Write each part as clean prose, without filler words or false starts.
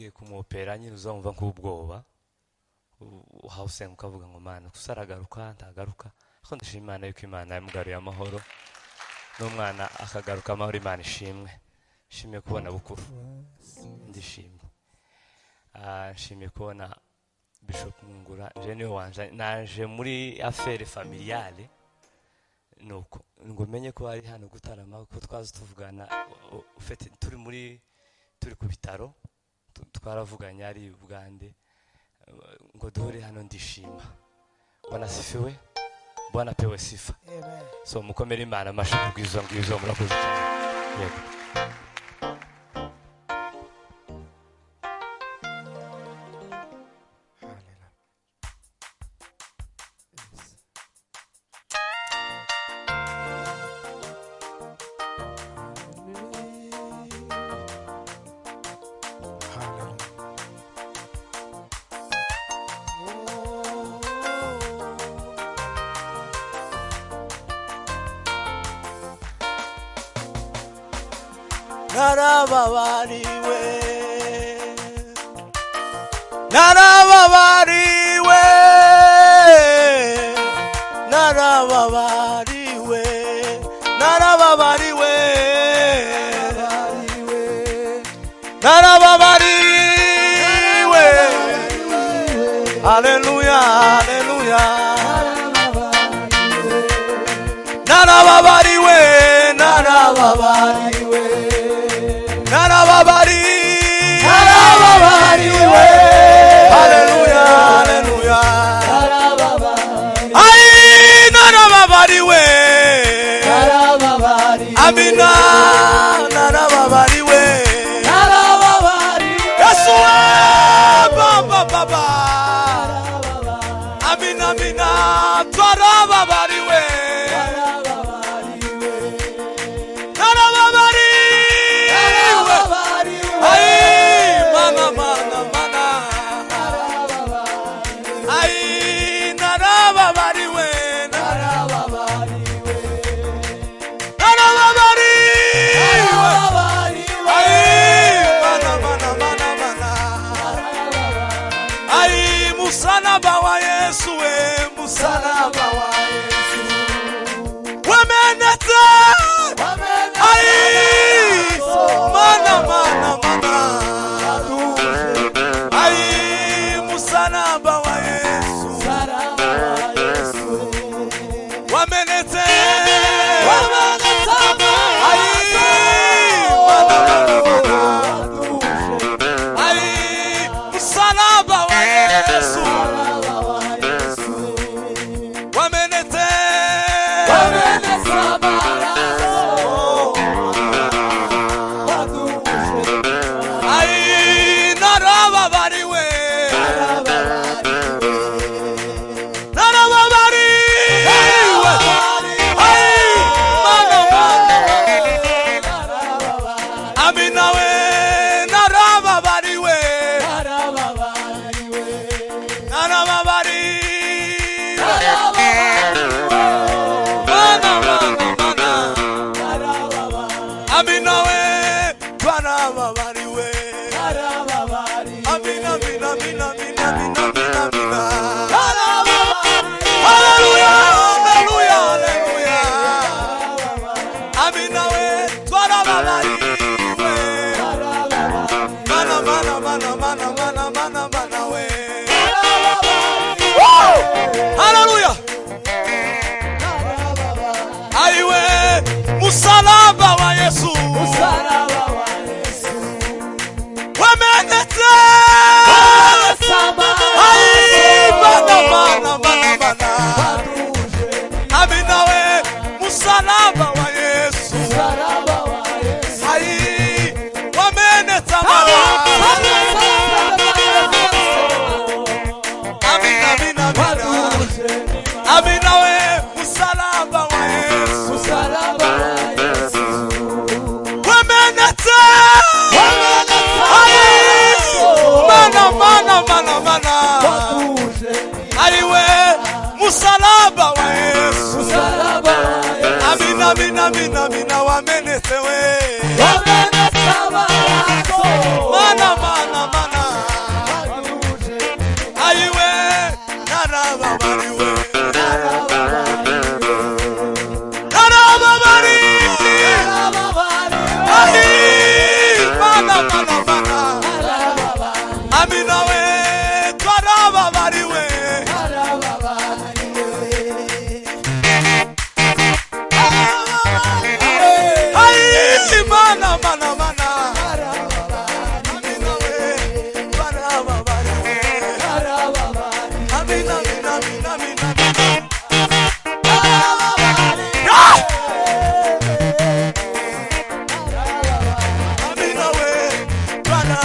ugiye kumwopera nyine uzumva nk'ubwoba uhawusenga ukavuga ngo Mana kusaragaruka ntagaruka ariko ndashima Imana yuko Imana yamugaruye amahoro n'umwana akagaruka amahoro. Imana ishimye kubona bukuru ndishimye. Nshimye kubona Bishop Mwungura je niwe wanje naje muri affaire familiale nuko ngo menye ko ari hano gutarama ko twazi tuvugana ufite turi ku bitaro twaravuganye ari Bugande ngo duhure hano ndishima. Bwana sifiwe, Bwana pewe sifa. Amen. So mukomere Imana amashu kubwizo ngwizo murakoze cyane. Yego. narababariwe narababariwe narababariwe narababariwe narababariwe haleluya haleluya narababariwe narababariwe narababariwe haleluya haleluya ai narababariwe amina narababariwe Yesu baba baba amina amina twarababariwe Musalaba wa Yesu wameneta ai mana mana mana ai musalaba wa Yesu wameneta ai mana mana mana ai musalaba wa Yesu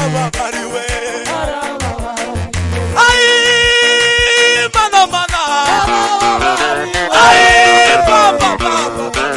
arababariwe ayi mana mana ayi baba baba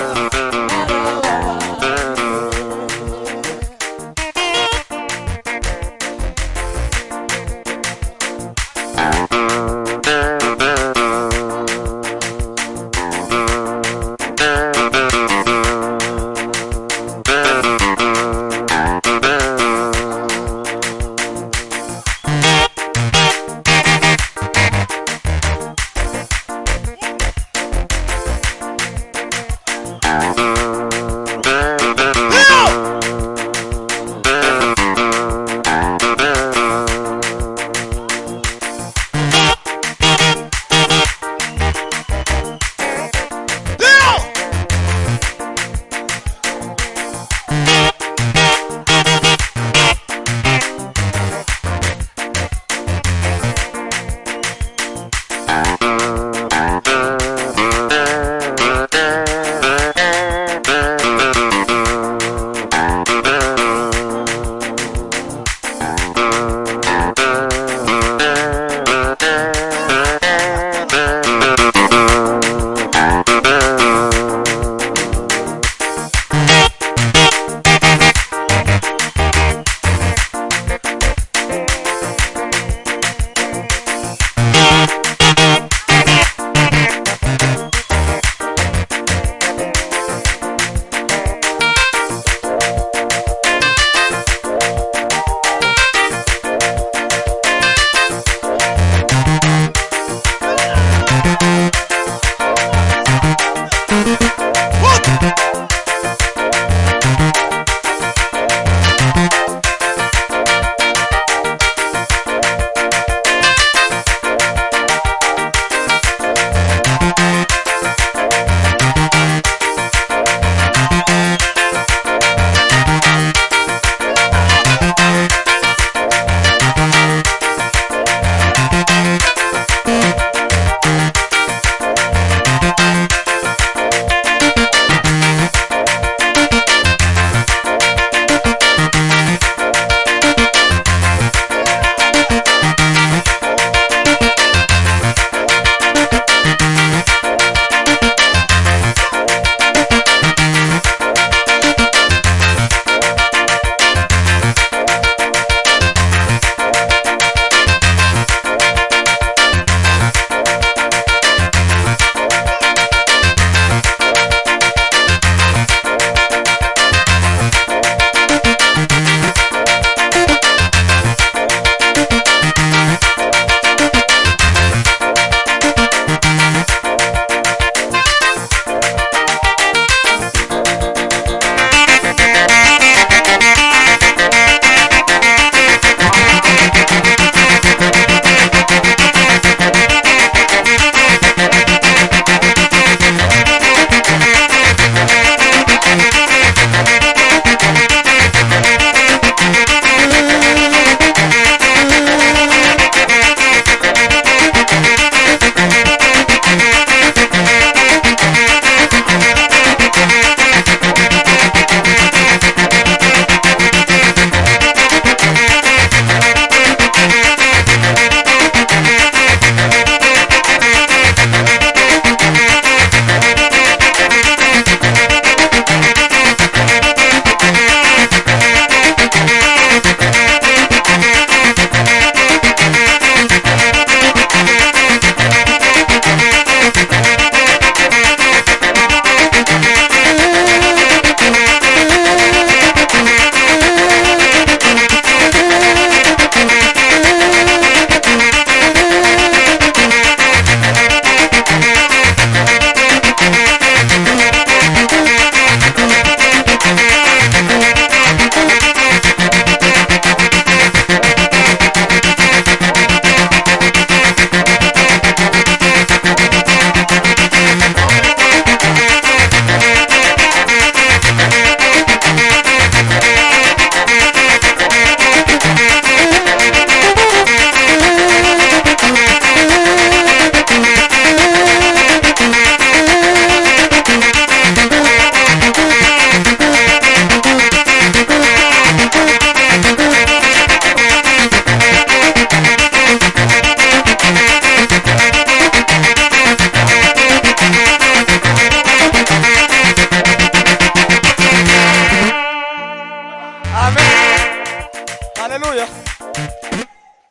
Haleluya.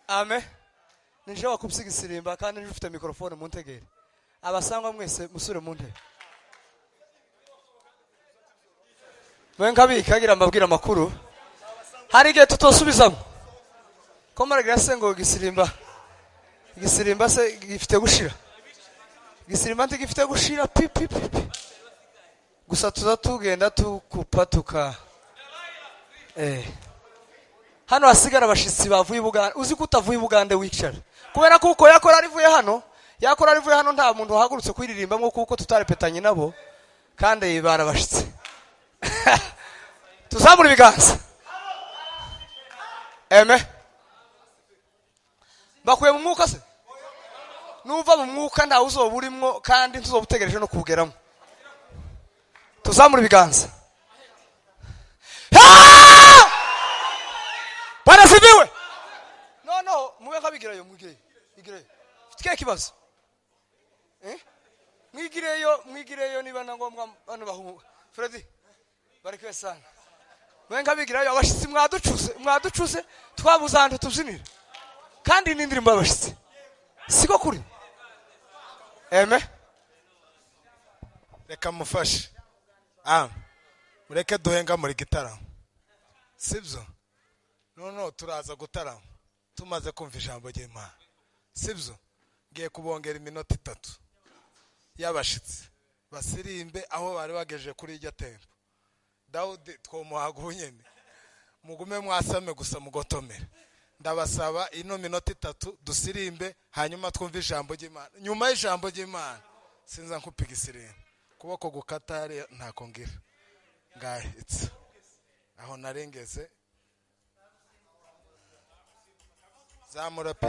Amen. Nije wakubisiga isirimba kandi nije ufite mikrofone mu ntegere. Abasangwa mwese musure mu ntebe. Mwenga bikagira mbabwira makuru. Hari igihe tutosubizamo. Ko maragira sengo gisirimba. Gisirimba se gifite gushira. Gisirimba ntigifite gushira pipi. Gusa tuzatugenda tukupa tuka hano hasigara abashitsi bavuye Buganda. Uzi ko utavuye Buganda wicara kubera kuko yakora arivuye hano nta muntu wahagurutse kwiririmba nko kuko tutarepetanye nabo kandi barabashitse. Tuzamura ibiganza. Amen. Bakuye mu mwuka se nuva mu mwuka nta uzoba urimo kandi tuzobutegereje no kugeramo. Tuzamura ibiganza. Bwana sibiwe. No, muwe kabigirayo mwigireyo. Fitike kibazo. Mwigireyo niba nangombwa bano bahu. Freddy. Barikiwe sana. Muwe kabigirayo abashitsi mwaducuze twabuzantu tuzinira. Kandi n'indirimbo abashitsi. Siko kuri. Amen. Reka mufashe. Mureke duhenga muri gitaramo. Sibyo? No, turaza gutarama. Tumaze kumva ijambo ry'Imana. Sibyo? Ngiye kubongera iminota 3 y'abashitsi. Basirimbe aho bari bagejeje kuri iryo tempo. Daudi twomuhaga nyene. Mugume mwasame gusa mugotomera. Ndabasaba ino minota 3 dusirimbe hanyuma twumva ijambo ry'Imana. Nyuma y'ijambo ry'Imana sinza nkupiga isirimbe. Kuboko gukatare ntako ngira. Ngahitse. Aho narengeze. Zamura pe.